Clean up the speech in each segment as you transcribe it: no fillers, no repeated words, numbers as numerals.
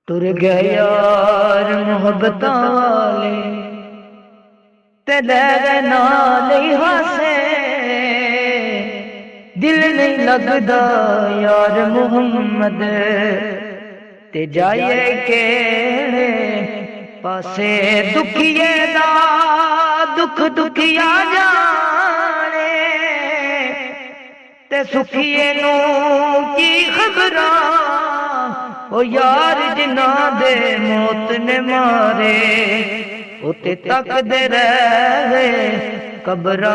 टुर गए यार मोहब्बत वाले ते ले गए नाल ही हासे। दिल नहीं लगदा यार मुहम्मद ते जाइए केड़े पासे। दुखिए दा दुख दुखिया जाने ते सुखिए नू की खबरां। ओ यार जिन्ना दे मौत ने मारे उते तकदे रह गए कबरां।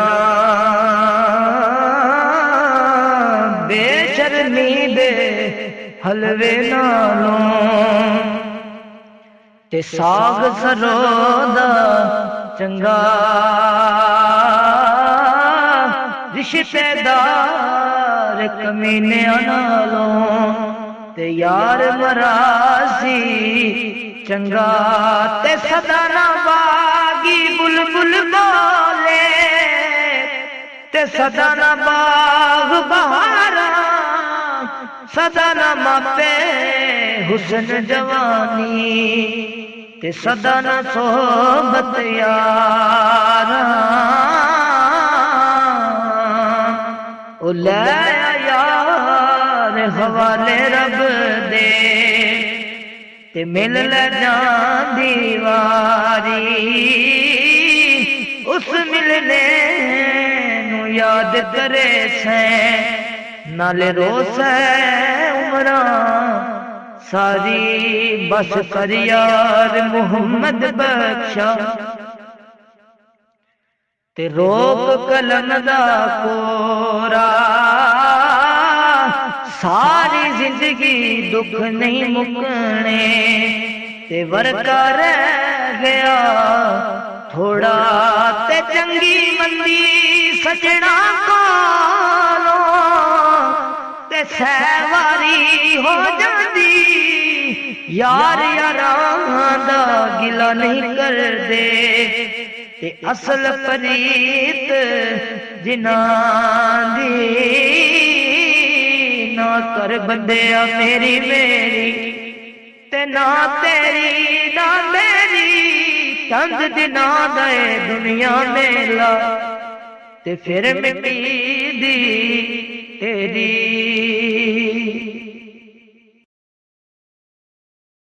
बेशर्मी दे हलवे नालों ते साग सरोदा चंगा। रिश्तेदार कमीने नालों ते यार मरासी चंगा। ते सदा ना बागी बुलबुल बोले ते सदा ना बाग बहारा। सदा ना मापे हुस्न जवानी ते सदा ना सोहबत यारा। ओ लै यार हवाले रब दे ते मिल ले जांदी वारी। उस मिलने नू याद करे सैं नाले रोसै उमरां सारी। बस कर यार मुहम्मद बख्शा ते रोक कलम दा कोरा। सारी जिंदगी दुख नहीं मुकने ते वरका रह गया थोड़ा। ते चंगी मंदी सजना कोलों ते सहवारी हो जाती। यार यारां दा गिला नहीं कर दे ते असल प्रीत जिन्हां दी। ना कर बंदिया मेरी मेरी ते ना तेरी ना मेरी। चंद दिना दे दुनिया मेला ते फिर मिट्टी दी तेरी।